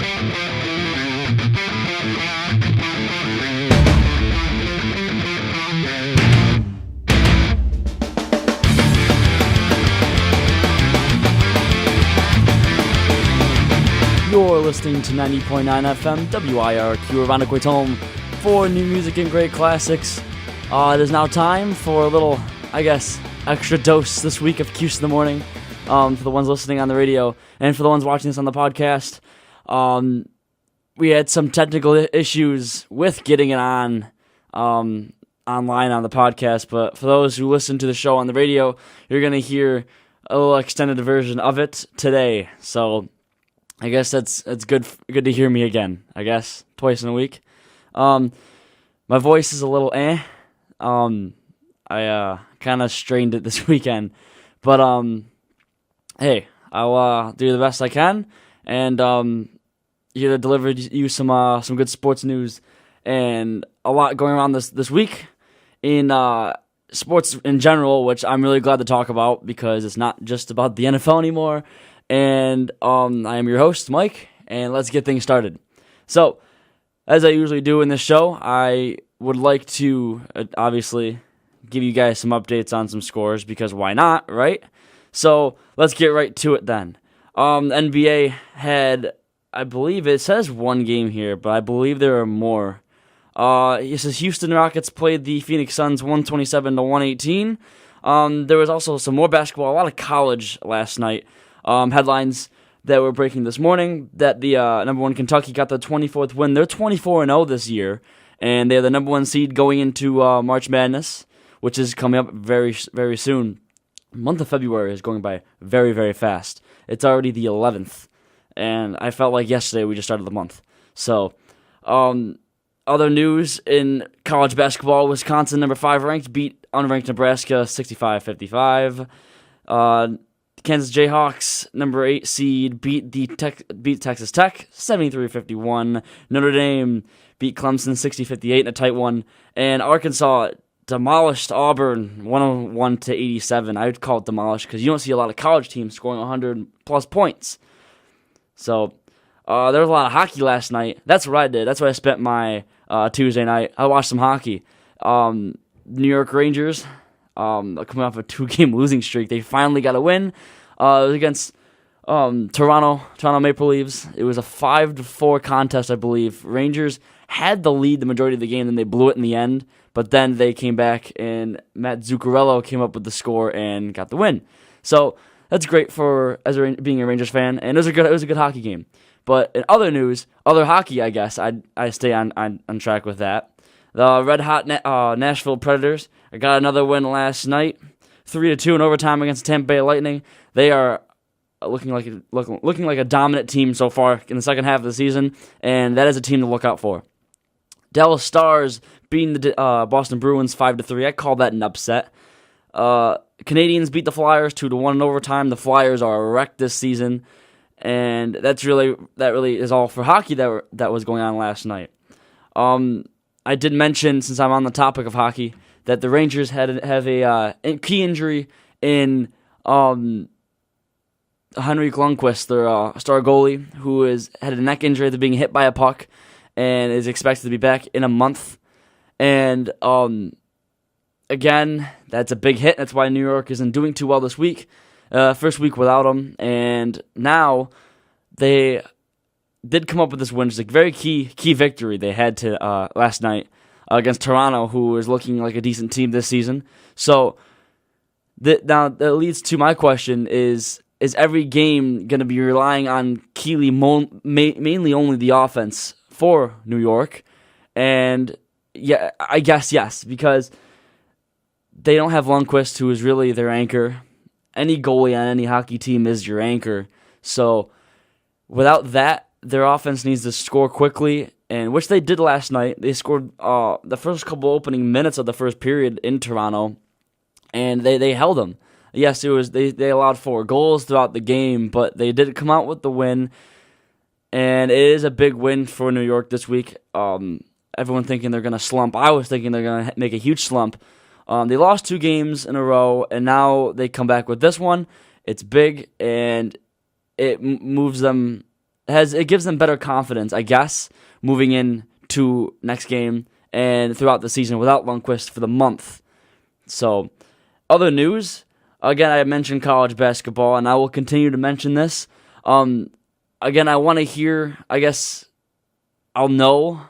You're listening to 90.9 FM, WIRQ, Irondequoit's home for new music and great classics. It is now time for a little, extra dose this week of Cuse in the morning, for the ones listening on the radio, and for the ones watching this on the podcast. We had some technical issues with getting it on, online on the podcast, but for those who listen to the show on the radio, you're going to hear a little extended version of it today, so I guess that's good to hear me again, twice in a week. My voice is a little I kind of strained it this weekend, but hey, I'll do the best I can, and here to deliver you some good sports news and a lot going around this week in sports in general, which I'm really glad to talk about because it's not just about the NFL anymore. And I am your host, Mike, and let's get things started. So, as I usually do in this show, I would like to, obviously, give you guys some updates on some scores, because why not, right? So, let's get right to it then. NBA had, I believe it says one game here, but I believe there are more. It says Houston Rockets played the Phoenix Suns 127-118. There was also some more basketball, a lot of college last night. Headlines that were breaking this morning that the number one Kentucky got the 24th win. They're 24-0 this year, and they're the number one seed going into March Madness, which is coming up very, very soon. The month of February is going by very, very fast. It's already the 11th, and I felt like yesterday we just started the month. So, other news in college basketball: Wisconsin, number 5 ranked, beat unranked Nebraska 65-55. Kansas Jayhawks, number 8 seed, beat Texas Tech 73-51. Notre Dame beat Clemson 60-58 in a tight one. And Arkansas demolished Auburn 101-87. I would call it demolished because you don't see a lot of college teams scoring 100-plus points. So there was a lot of hockey last night. That's what I did. That's where I spent my Tuesday night. I watched some hockey. New York Rangers, coming off a 2-game losing streak. They finally got a win. It was against Toronto Maple Leafs. It was a 5-4 contest, I believe. Rangers had the lead the majority of the game, then they blew it in the end. But then they came back, and Matt Zuccarello came up with the score and got the win. So that's great for being a Rangers fan, and it was a good hockey game. But in other news, other hockey, I guess I stay on track with that. The red hot Nashville Predators got another win last night, 3-2 in overtime against Tampa Bay Lightning. They are looking like a dominant team so far in the second half of the season, and that is a team to look out for. Dallas Stars beating the Boston Bruins 5-3. I call that an upset. Canadians beat the Flyers 2-1 in overtime. The Flyers are a wreck this season, and that really is all for hockey that was going on last night. I did mention, since I'm on the topic of hockey, that the Rangers have a key injury in Henrik Lundqvist, their star goalie, who had a neck injury after being hit by a puck and is expected to be back in a month. And again, that's a big hit. That's why New York isn't doing too well this week. First week without him, and now they did come up with this win. It's a very key victory they had to last night against Toronto, who is looking like a decent team this season. So now that leads to my question: Is every game going to be relying on Keeley mainly only the offense for New York? And yeah, I guess yes, because they don't have Lundqvist, who is really their anchor. Any goalie on any hockey team is your anchor. So without that, their offense needs to score quickly, and which they did last night. They scored the first couple opening minutes of the first period in Toronto, and they held them. Yes, it was they allowed 4 goals throughout the game, but they did come out with the win, and it is a big win for New York this week. Everyone thinking they're going to slump. I was thinking they're going to make a huge slump. They lost 2 games in a row, and now they come back with this one. It's big, and it moves them it gives them better confidence, I guess, moving into next game and throughout the season without Lundqvist for the month. So, other news, again, I mentioned college basketball, and I will continue to mention this. Again, I want to hear, I guess, I'll know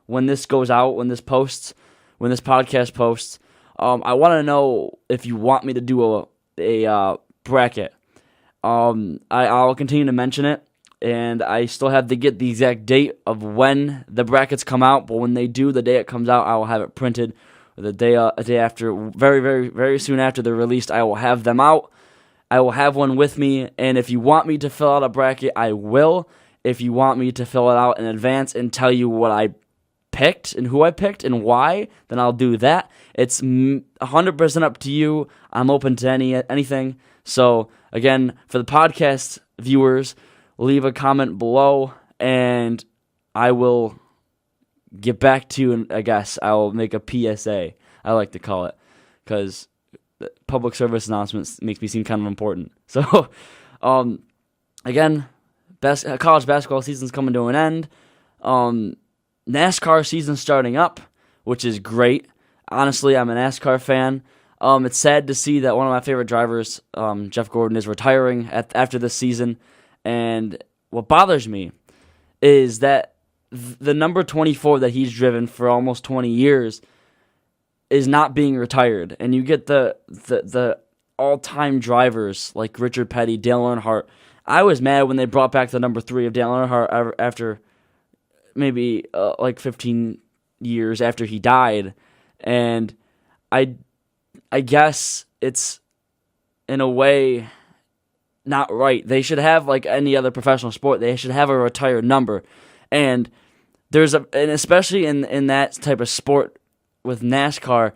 when this goes out, when this podcast posts. I want to know if you want me to do a bracket. I'll continue to mention it, and I still have to get the exact date of when the brackets come out, but when they do, the day it comes out, I will have it printed. The day after, very, very, very soon after they're released, I will have them out. I will have one with me, and if you want me to fill out a bracket, I will. If you want me to fill it out in advance and tell you what I picked and who I picked and why, then I'll do that. It's 100% up to you. I'm open to anything. So, again, for the podcast viewers, leave a comment below, and I will get back to you, and I guess I'll make a PSA, I like to call it, because public service announcements makes me seem kind of important. So, again, college basketball season's coming to an end. NASCAR season's starting up, which is great. Honestly, I'm a NASCAR fan. It's sad to see that one of my favorite drivers, Jeff Gordon, is retiring after this season. And what bothers me is that the number 24 that he's driven for almost 20 years is not being retired. And you get the all-time drivers like Richard Petty, Dale Earnhardt. I was mad when they brought back the number 3 of Dale Earnhardt after maybe like 15 years after he died. And I guess it's, in a way, not right. They should have, like any other professional sport, they should have a retired number. And and especially in that type of sport with NASCAR,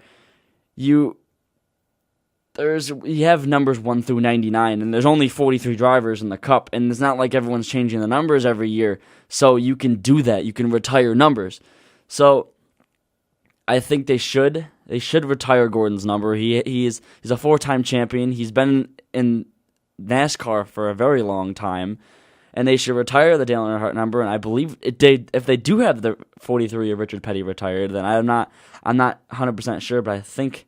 you have numbers 1 through 99, and there's only 43 drivers in the Cup, and it's not like everyone's changing the numbers every year, so you can do that. You can retire numbers. So I think they should retire Gordon's number. He's a 4-time champion. He's been in NASCAR for a very long time, and they should retire the Dale Earnhardt number. And I believe if they do have the 43 of Richard Petty retired, then I'm not 100% sure, but I think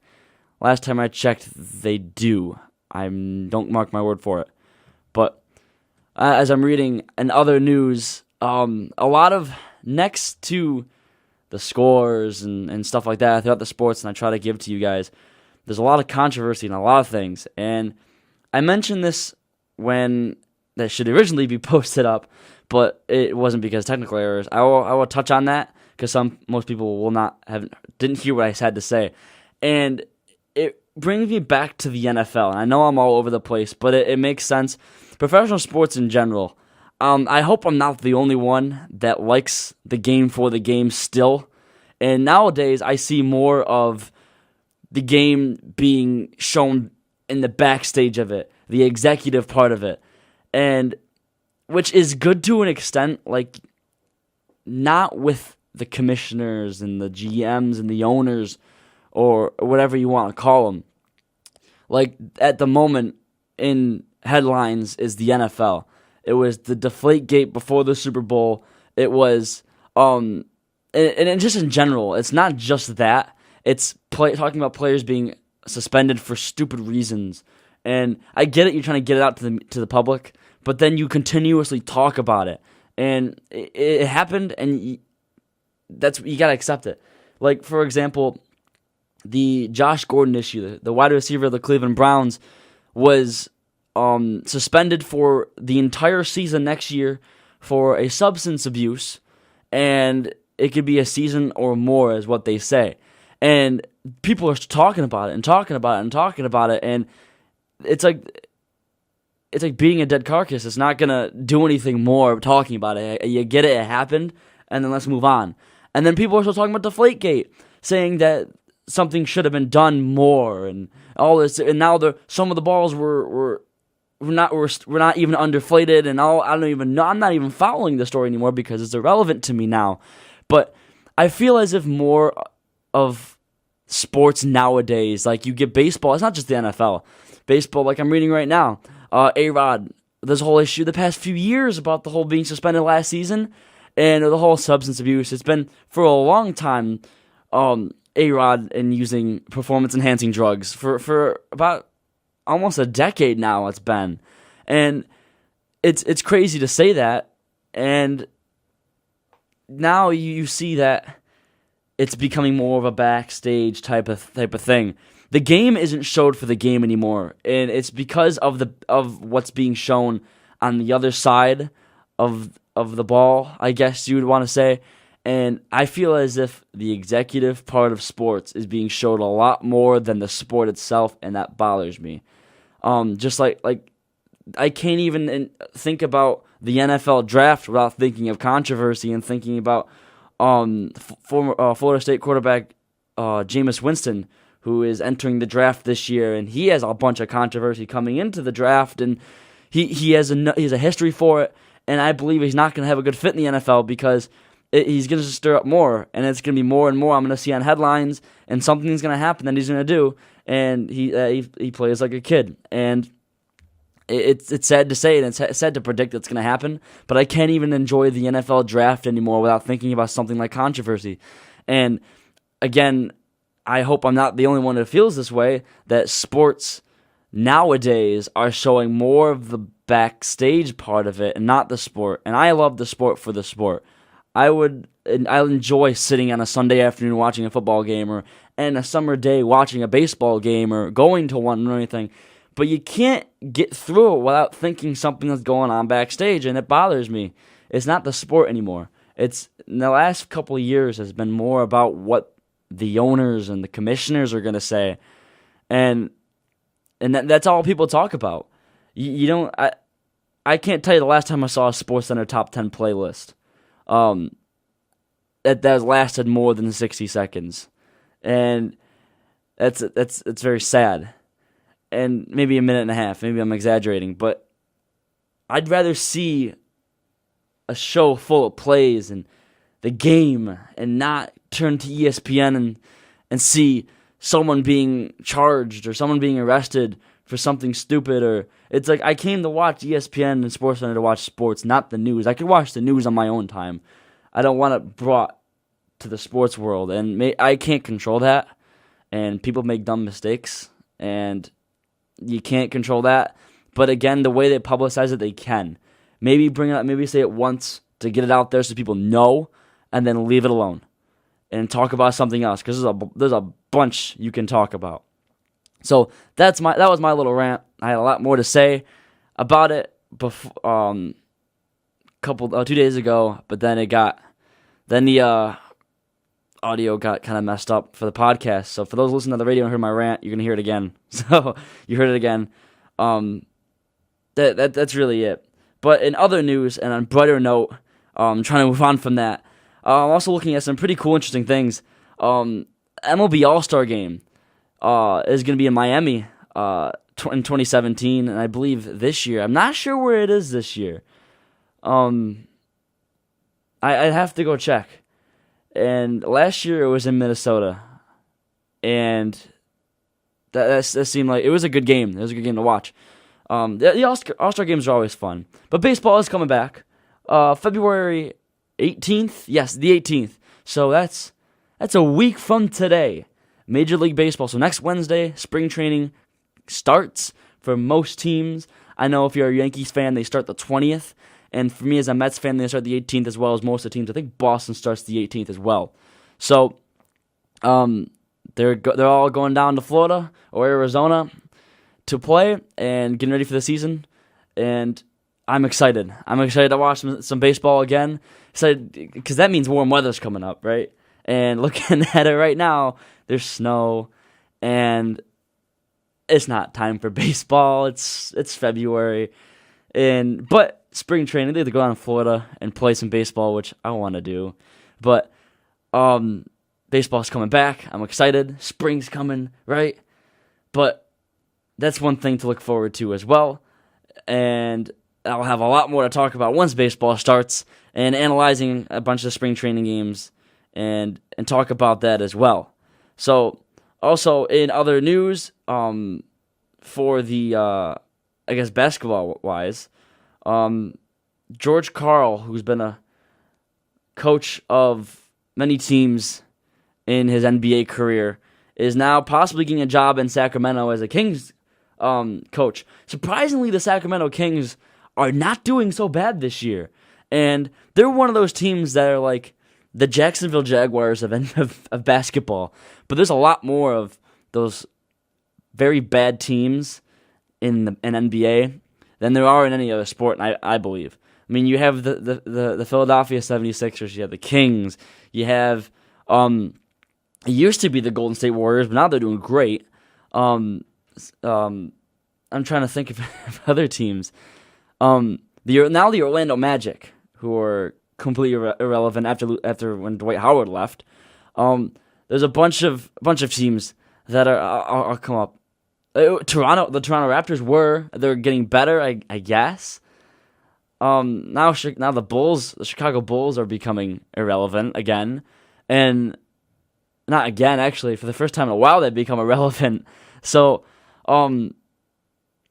last time I checked they do. Don't mark my word for it. But as I'm reading in other news, a lot of next to the scores and stuff like that throughout the sports, and I try to give to you guys, there's a lot of controversy and a lot of things. And I mentioned this when that should originally be posted up, but it wasn't because of technical errors. I will touch on that because most people didn't hear what I had to say. And it brings me back to the NFL. And I know I'm all over the place, but it makes sense. Professional sports in general. I hope I'm not the only one that likes the game for the game still. And nowadays, I see more of the game being shown in the backstage of it, the executive part of it, and which is good to an extent, like not with the commissioners and the GMs and the owners or whatever you want to call them. Like at the moment in headlines is the NFL. It was the Deflategate before the Super Bowl. It was, and just in general, it's not just that. It's talking about players being suspended for stupid reasons. And I get it, you're trying to get it out to the public, but then you continuously talk about it. And it happened, and you gotta accept it. Like, for example, the Josh Gordon issue, the wide receiver of the Cleveland Browns, was suspended for the entire season next year for a substance abuse, and it could be a season or more, is what they say. And people are talking about it and talking about it and talking about it, and it's like being a dead carcass. It's not gonna do anything more talking about it. You get it happened, and then let's move on. And then people are still talking about Deflategate, saying that something should have been done more, and all this. And now some of the balls were not even underflated, and all. I don't even know. I'm not even following the story anymore because it's irrelevant to me now. But I feel as if more of sports nowadays, like you get baseball. It's not just the NFL. Baseball, like I'm reading right now. A-Rod this whole issue the past few years about the whole being suspended last season and the whole substance abuse. It's been for a long time, A-Rod and using performance-enhancing drugs for about almost a decade now. It's been, and it's crazy to say that, and now you see that it's becoming more of a backstage type of thing. The game isn't showed for the game anymore, and it's because of what's being shown on the other side of the ball, I guess you would want to say. And I feel as if the executive part of sports is being showed a lot more than the sport itself, and that bothers me. Just like I can't even think about the NFL draft without thinking of controversy and thinking about former Florida State quarterback Jameis Winston, who is entering the draft this year, and he has a bunch of controversy coming into the draft, and he has a history for it, and I believe he's not going to have a good fit in the NFL because he's going to stir up more, and it's going to be more and more I'm going to see on headlines, and something's going to happen that he's going to do, and he plays like a kid, and it's sad to say, and it's sad to predict that's going to happen, but I can't even enjoy the NFL draft anymore without thinking about something like controversy. And again, I hope I'm not the only one that feels this way, that sports nowadays are showing more of the backstage part of it and not the sport. And I love the sport for the sport. I'll enjoy sitting on a Sunday afternoon watching a football game, or and a summer day watching a baseball game or going to one or anything. But you can't get through it without thinking something that's going on backstage, and it bothers me. It's not the sport anymore. It's in the last couple of years has been more about what the owners and the commissioners are going to say, and that's all people talk about. You don't. I can't tell you the last time I saw a SportsCenter top 10 playlist. That has lasted more than 60 seconds, and it's very sad. And maybe a minute and a half. Maybe I'm exaggerating, but I'd rather see a show full of plays and the game and not turn to ESPN and see someone being charged or someone being arrested for something stupid. Or it's like I came to watch ESPN and SportsCenter to watch sports, not the news. I could watch the news on my own time. I don't want it brought to the sports world, and I can't control that. And people make dumb mistakes, and you can't control that. But again, the way they publicize it, they can. Maybe bring it up, maybe say it once to get it out there so people know, and then leave it alone and talk about something else, because there's a bunch you can talk about. So that was my little rant. I had a lot more to say about it before, 2 days ago, but then the audio got kind of messed up for the podcast. So for those listening to the radio and heard my rant, you're gonna hear it again. So you heard it again. That's really it. But in other news, and on a brighter note, trying to move on from that, I'm also looking at some pretty cool, interesting things. MLB All-Star Game is going to be in Miami in 2017, and I believe this year. I'm not sure where it is this year. I'd have to go check. And last year it was in Minnesota, and that seemed like it was a good game. It was a good game to watch. The All-Star games are always fun, but baseball is coming back. February 18th, yes, the 18th. So that's a week from today. Major League Baseball. So next Wednesday, spring training starts for most teams. I know if you're a Yankees fan, they start the 20th. And for me as a Mets fan, they start the 18th as well as most of the teams. I think Boston starts the 18th as well. So they're all going down to Florida or Arizona to play and getting ready for the season. And I'm excited. I'm excited to watch some baseball again. Excited because that means warm weather's coming up, right? And looking at it right now, there's snow, and it's not time for baseball. It's February, but spring training, they have to go down to Florida and play some baseball, which I want to do. But baseball's coming back. I'm excited. Spring's coming, right? But that's one thing to look forward to as well. And I'll have a lot more to talk about once baseball starts and analyzing a bunch of spring training games and talk about that as well. So, also in other news, for the, basketball-wise, George Karl, who's been a coach of many teams in his NBA career, is now possibly getting a job in Sacramento as a Kings coach. Surprisingly, the Sacramento Kings are not doing so bad this year. And they're one of those teams that are like the Jacksonville Jaguars of basketball. But there's a lot more of those very bad teams in NBA than there are in any other sport, I believe. I mean, you have the Philadelphia 76ers, you have the Kings, you have, it used to be the Golden State Warriors, but now they're doing great. I'm trying to think of other teams. Now the Orlando Magic, who are completely irrelevant after when Dwight Howard left. There's a bunch of teams that are come up. The Toronto Raptors they're getting better, I guess. Now the Chicago Bulls are becoming irrelevant again, and not again actually, for the first time in a while they've become irrelevant. So, a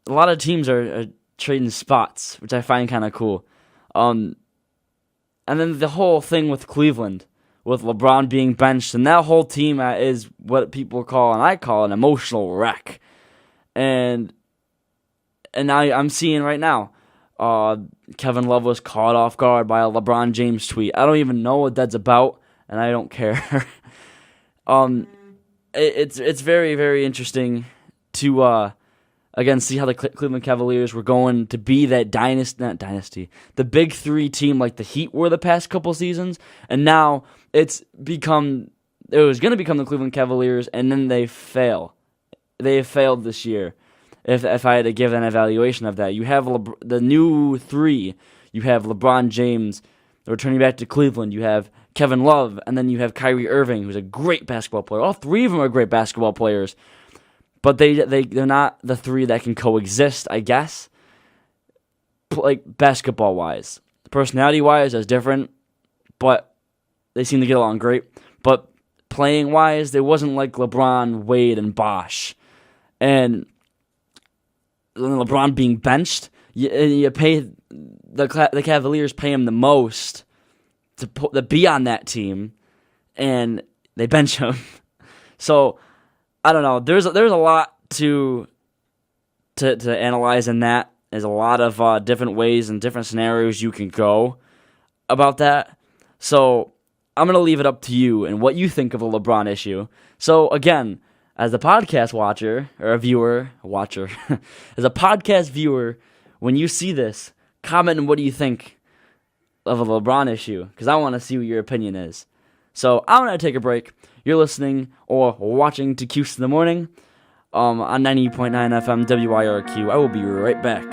lot of teams are trading spots, which I find kind of cool. And then the whole thing with Cleveland, with LeBron being benched, and that whole team is what people call, and I call, an emotional wreck. And now I'm seeing right now, Kevin Love was caught off guard by a LeBron James tweet. I don't even know what that's about, and I don't care. It's very, very interesting to again see how the Cleveland Cavaliers were going to be that the big three team like the Heat were the past couple seasons, and now it was going to become the Cleveland Cavaliers, and then they fail. They have failed this year. If I had to give an evaluation of that, you have the new three. You have LeBron James returning back to Cleveland. You have Kevin Love, and then you have Kyrie Irving, who's a great basketball player. All three of them are great basketball players, but they're not the three that can coexist, I guess. Like basketball wise, personality wise, that's different, but they seem to get along great. But playing wise, there wasn't like LeBron, Wade, and Bosh. And LeBron being benched, you pay the Cavaliers pay him the most to be on that team, and they bench him. So I don't know. There's a lot to analyze in that. There's a lot of different ways and different scenarios you can go about that. So I'm gonna leave it up to you and what you think of the LeBron issue. So again, as a podcast watcher, or as a podcast viewer, when you see this, comment on what do you think of a LeBron issue, because I want to see what your opinion is. So I'm going to take a break. You're listening or watching to Cuse in the Morning on 90.9 FM WIRQ. I will be right back.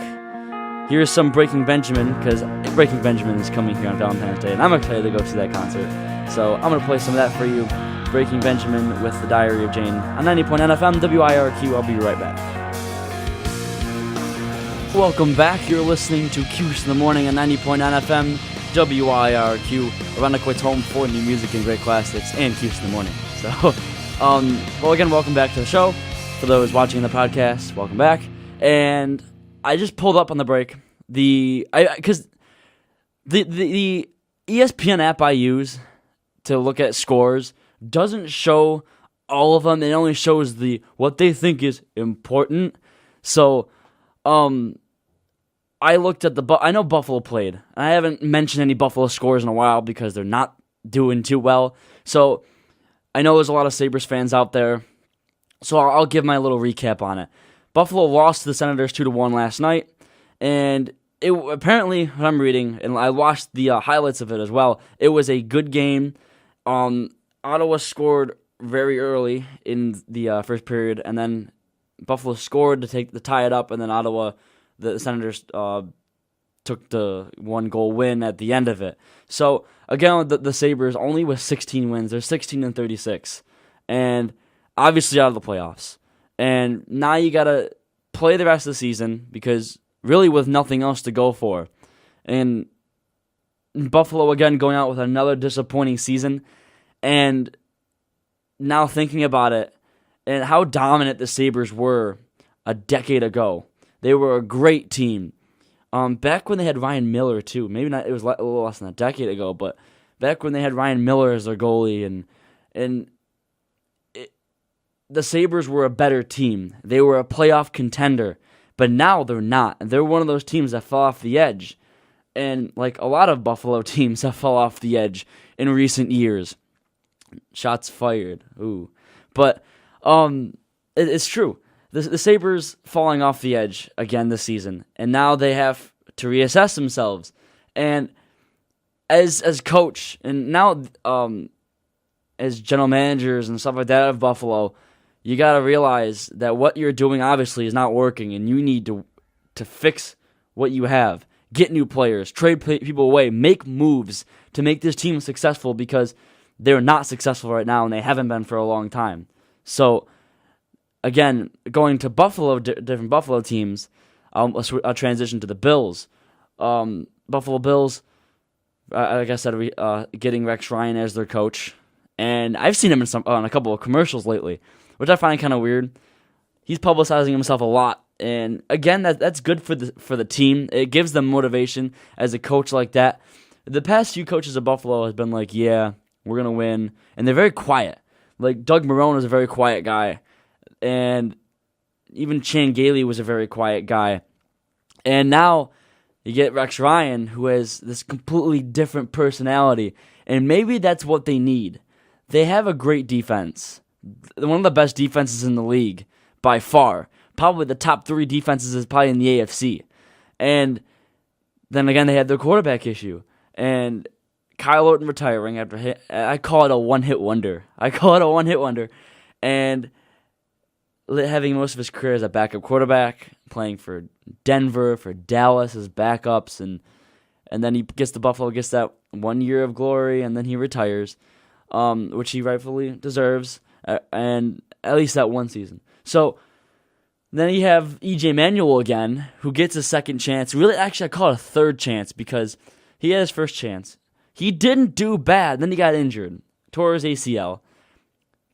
Here's some Breaking Benjamin, because Breaking Benjamin is coming here on Valentine's Day, and I'm excited to go see that concert. So I'm going to play some of that for you. Breaking Benjamin with The Diary of Jane on 90.9 FM WIRQ. I'll be right back. Welcome back. You're listening to Cuse in the Morning on 90.9 FM WIRQ. Irondequoit's home for new music and great classics, and Cuse in the Morning. So, well, again, welcome back to the show. For those watching the podcast, welcome back. And I just pulled up on the break because the ESPN app I use to look at scores doesn't show all of them. It only shows what they think is important. So, I looked at I know Buffalo played. I haven't mentioned any Buffalo scores in a while because they're not doing too well. So, I know there's a lot of Sabres fans out there. So, I'll give my little recap on it. Buffalo lost to the Senators 2-1 last night, and it apparently, what I'm reading, and I watched the highlights of it as well, it was a good game. Ottawa scored very early in the first period, and then Buffalo scored to tie it up, and then the Senators took the 1-goal win at the end of it. So again, the Sabres only with 16 wins. They're 16-36, and obviously out of the playoffs. And now you gotta play the rest of the season because really with nothing else to go for. And Buffalo again going out with another disappointing season. And now thinking about it and how dominant the Sabres were a decade ago. They were a great team. Back when they had Ryan Miller too, maybe not. It was a little less than a decade ago, but back when they had Ryan Miller as their goalie, and the Sabres were a better team. They were a playoff contender, but now they're not. They're one of those teams that fell off the edge, and like a lot of Buffalo teams have fell off the edge in recent years. Shots fired. Ooh, but it's true. The Sabres falling off the edge again this season, and now they have to reassess themselves. And as coach, and now as general managers and stuff like that of Buffalo, you got to realize that what you're doing obviously is not working, and you need to fix what you have. Get new players, trade people away, make moves to make this team successful, because they're not successful right now, and they haven't been for a long time. So, again, going to Buffalo, different Buffalo teams, I'll transition to the Bills. Buffalo Bills, like I said, getting Rex Ryan as their coach, and I've seen him on a couple of commercials lately, which I find kind of weird. He's publicizing himself a lot, and again, that's good for the team. It gives them motivation as a coach like that. The past few coaches of Buffalo has been like, yeah, we're gonna win, and they're very quiet. Like Doug Marrone is a very quiet guy, and even Chan Gailey was a very quiet guy. And now you get Rex Ryan, who has this completely different personality, and maybe that's what they need. They have a great defense, one of the best defenses in the league by far. Probably the top 3 defenses is probably in the AFC. And then again, they had their quarterback issue, and Kyle Orton retiring after I call it a one-hit wonder. And having most of his career as a backup quarterback, playing for Denver, for Dallas as backups, and then he gets to Buffalo, gets that 1 year of glory, and then he retires, which he rightfully deserves, and at least that one season. So then you have E.J. Manuel again, who gets a second chance. Really, actually, I call it a third chance, because he had his first chance. He didn't do bad. Then he got injured, tore his ACL.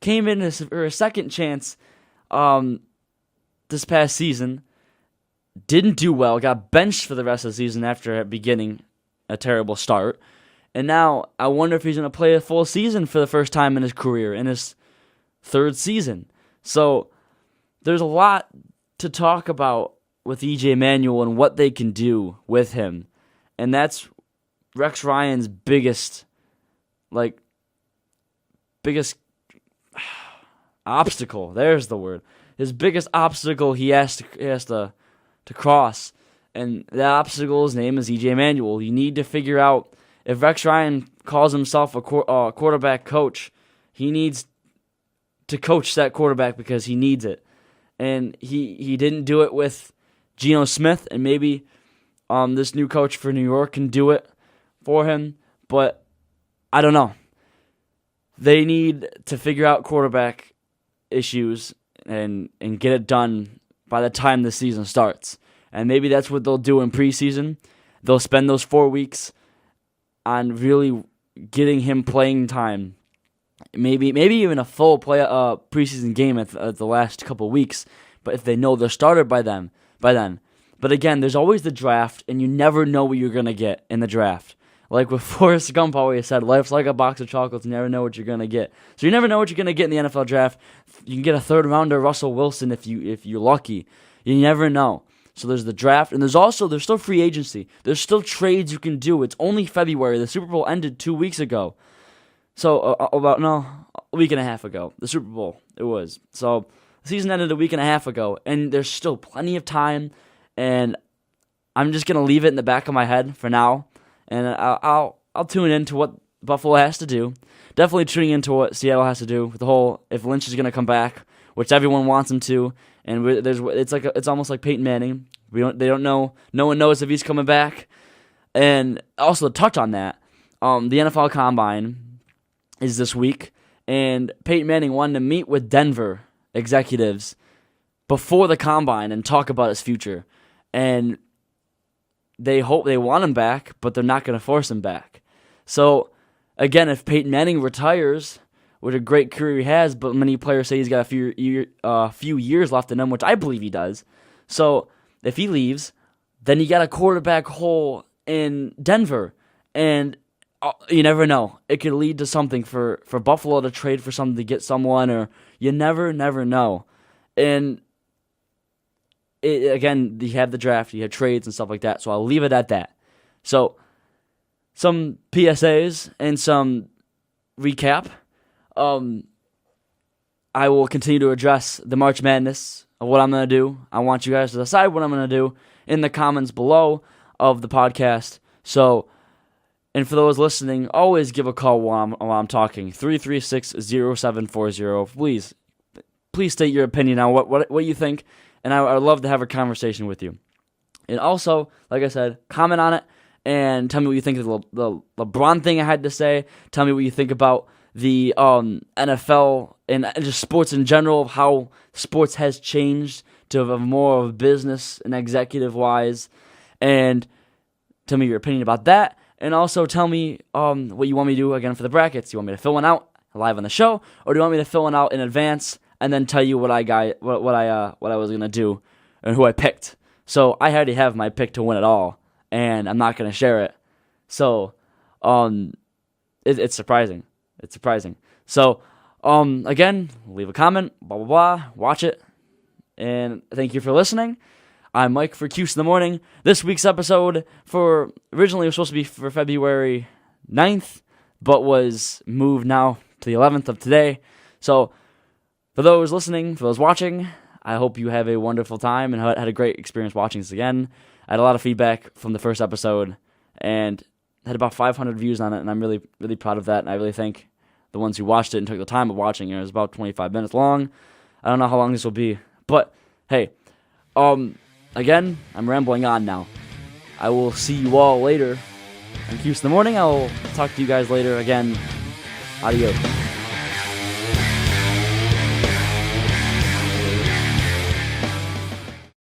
Came in for a second chance this past season. Didn't do well. Got benched for the rest of the season after beginning a terrible start. And now I wonder if he's going to play a full season for the first time in his career, in his third season. So there's a lot to talk about with E.J. Manuel and what they can do with him. And that's Rex Ryan's biggest obstacle. There's the word. His biggest obstacle he has to cross, and that obstacle's name is E.J. Manuel. You need to figure out, if Rex Ryan calls himself a quarterback coach, he needs to coach that quarterback because he needs it. And he didn't do it with Geno Smith, and maybe this new coach for New York can do it for him, but I don't know. They need to figure out quarterback issues and get it done by the time the season starts. And maybe that's what they'll do in preseason. They'll spend those 4 weeks on really getting him playing time. Maybe even a full preseason game at the last couple weeks. But if they know they're started by then. But again, there's always the draft, and you never know what you're gonna get in the draft. Like what Forrest Gump always said, life's like a box of chocolates. You never know what you're gonna get. So you never know what you're gonna get in the NFL draft. You can get a third rounder, Russell Wilson, if you're lucky. You never know. So there's the draft, and there's still free agency. There's still trades you can do. It's only February. The Super Bowl ended 2 weeks ago. So a week and a half ago. The Super Bowl, it was. So the season ended a week and a half ago, and there's still plenty of time. And I'm just gonna leave it in the back of my head for now. And I'll tune into what Buffalo has to do. Definitely tuning into what Seattle has to do with the whole, if Lynch is going to come back, which everyone wants him to. And it's almost like Peyton Manning. They don't know. No one knows if he's coming back. And also to touch on that, the NFL Combine is this week, and Peyton Manning wanted to meet with Denver executives before the Combine and talk about his future. And they want him back, but they're not going to force him back. So, again, if Peyton Manning retires, with a great career he has, but many players say he's got a few years left in him, which I believe he does. So, if he leaves, Then you got a quarterback hole in Denver, and you never know. It could lead to something for Buffalo to trade for something to get someone, or you never know. And again, you have the draft, you have trades and stuff like that, so I'll leave it at that. So, some PSAs and some recap. I will continue to address the March Madness of what I'm going to do. I want you guys to decide what I'm going to do in the comments below of the podcast. So, and for those listening, always give a call while I'm talking. 336-0740. Please state your opinion on what you think, and I would love to have a conversation with you. And also, like I said, comment on it and tell me what you think of the LeBron thing I had to say. Tell me what you think about the NFL and just sports in general, how sports has changed to more of a business and executive-wise. And tell me your opinion about that. And also tell me what you want me to do again for the brackets. You want me to fill one out live on the show, or do you want me to fill one out in advance and then tell you what I was gonna do and who I picked? So I already have my pick to win it all, and I'm not gonna share it. So it's surprising. It's surprising. So again, leave a comment, blah blah blah, watch it, and thank you for listening. I'm Mike for Cuse in the Morning. This week's episode originally was supposed to be for February 9th, but was moved now to the 11th of today. So for those listening, for those watching, I hope you have a wonderful time and had a great experience watching this again. I had a lot of feedback from the first episode and had about 500 views on it, and I'm really, really proud of that, and I really thank the ones who watched it and took the time of watching it. It was about 25 minutes long. I don't know how long this will be, but hey, again, I'm rambling on now. I will see you all later on Cuse in the Morning. I will talk to you guys later again. Adios.